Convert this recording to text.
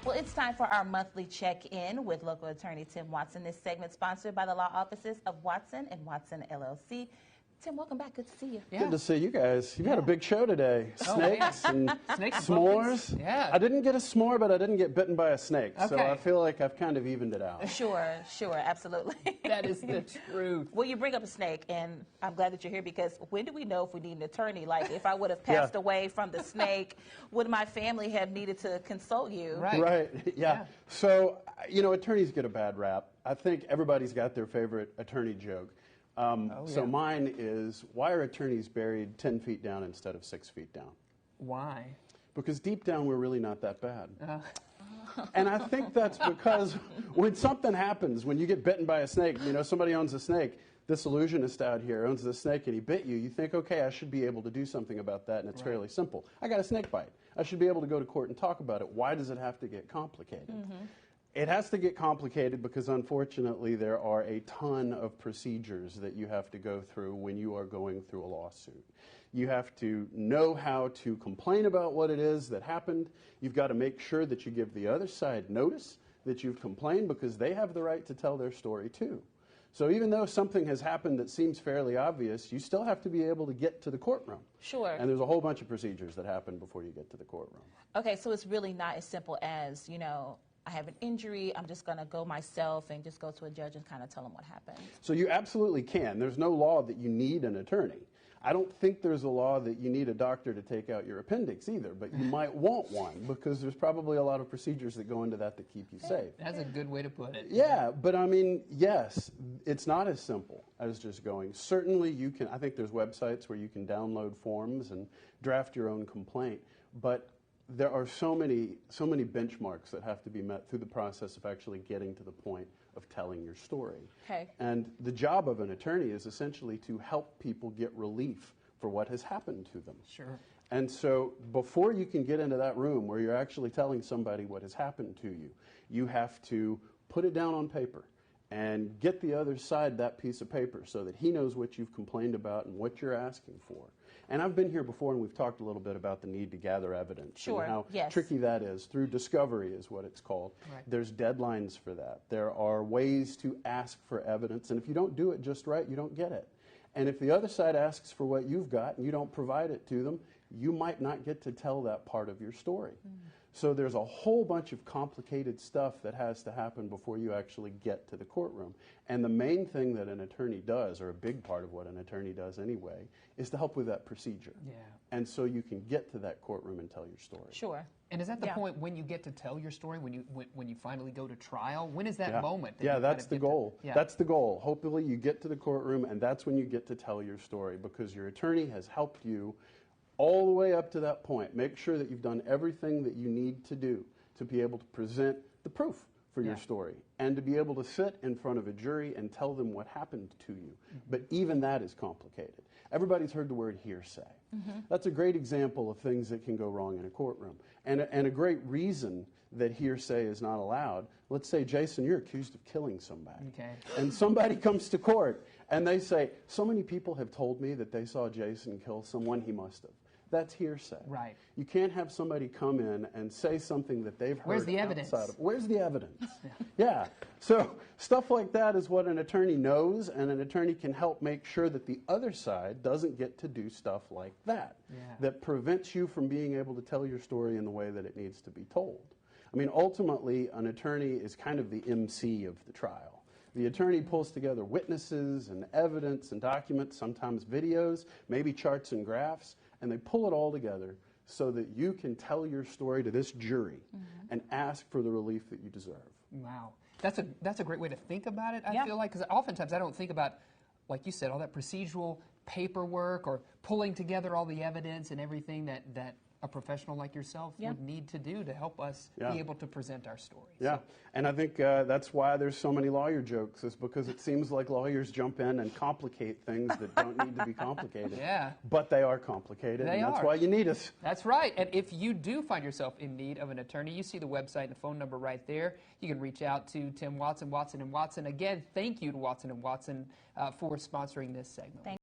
Well, it's time for our monthly check-in with local attorney Tim Watson. This segment sponsored by the law offices of Watson and Watson LLC. Tim, welcome back. Good to see you. Yeah. Good to see you guys. You've had a big show today. Snakes and s'mores. Yeah. I didn't get a s'more, but I didn't get bitten by a snake. So Okay. I feel like I've kind of evened it out. Sure, absolutely. That is the truth. Well, you bring up a snake, and I'm glad that you're here because when do we know if we need an attorney? Like, if I would have passed away from the snake, would my family have needed to consult you? Right. Yeah. So, attorneys get a bad rap. I think everybody's got their favorite attorney joke. So mine is, why are attorneys buried 10 feet down instead of 6 feet down? Why? Because deep down, we're really not that bad. And I think that's because when something happens, when you get bitten by a snake, somebody owns a snake, this illusionist out here owns the snake and he bit you, you think, okay, I should be able to do something about that, and it's fairly simple. I got a snake bite. I should be able to go to court and talk about it. Why does it have to get complicated? It has to get complicated because, unfortunately, there are a ton of procedures that you have to go through when you are going through a lawsuit. You have to know how to complain about what it is that happened. You've got to make sure that you give the other side notice that you've complained, because they have the right to tell their story too. So even though something has happened that seems fairly obvious, you still have to be able to get to the courtroom. Sure. And there's a whole bunch of procedures that happen before you get to the courtroom. Okay, so it's really not as simple as, I have an injury, I'm just going to go myself and just go to a judge and kind of tell them what happened. So you absolutely can. There's no law that you need an attorney. I don't think there's a law that you need a doctor to take out your appendix either, but you might want one, because there's probably a lot of procedures that go into that keep you safe. That's a good way to put it. Yeah, but I mean, yes, it's not as simple as just going. Certainly you can, I think there's websites where you can download forms and draft your own complaint, but there are so many benchmarks that have to be met through the process of actually getting to the point of telling your story. Okay. And the job of an attorney is essentially to help people get relief for what has happened to them. Sure. And so before you can get into that room where you're actually telling somebody what has happened to you, you have to put it down on paper and get the other side that piece of paper so that he knows what you've complained about and what you're asking for. And I've been here before, and we've talked a little bit about the need to gather evidence. Sure, and how yes. tricky that is. Through discovery is what it's called. Right. There's deadlines for that. There are ways to ask for evidence, and if you don't do it just right, you don't get it. And if the other side asks for what you've got and you don't provide it to them, you might not get to tell that part of your story. So there's a whole bunch of complicated stuff that has to happen before you actually get to the courtroom. And the main thing that an attorney does, or a big part of what an attorney does anyway, is to help with that procedure. Yeah. And so you can get to that courtroom and tell your story. Sure. And is that the point when you get to tell your story, when you finally go to trial? When is that moment? That yeah, that's the goal. Yeah. That's the goal. Hopefully you get to the courtroom, and that's when you get to tell your story, because your attorney has helped you all the way up to that point. Make sure that you've done everything that you need to do to be able to present the proof for your story, and to be able to sit in front of a jury and tell them what happened to you. But even that is complicated. Everybody's heard the word hearsay. That's a great example of things that can go wrong in a courtroom. And a great reason that hearsay is not allowed. Let's say, Jason, you're accused of killing somebody. Okay. And somebody comes to court and they say, so many people have told me that they saw Jason kill someone, he must have. That's hearsay. Right. You can't have somebody come in and say something that they've heard. Where's the evidence? Where's the evidence? Yeah. So stuff like that is what an attorney knows, and an attorney can help make sure that the other side doesn't get to do stuff like that, that prevents you from being able to tell your story in the way that it needs to be told. I mean, ultimately, an attorney is kind of the MC of the trial. The attorney pulls together witnesses and evidence and documents, sometimes videos, maybe charts and graphs, and they pull it all together so that you can tell your story to this jury and ask for the relief that you deserve. Wow. That's a great way to think about it, I feel like, because oftentimes I don't think about, like you said, all that procedural paperwork or pulling together all the evidence and everything that a professional like yourself would need to do to help us be able to present our stories. Yeah, So, and I think that's why there's so many lawyer jokes, is because it seems like lawyers jump in and complicate things that don't need to be complicated. But they are complicated, and that's why you need us. That's right. And if you do find yourself in need of an attorney, you see the website and the phone number right there. You can reach out to Tim Watson, Watson & Watson. Again, thank you to Watson & Watson for sponsoring this segment.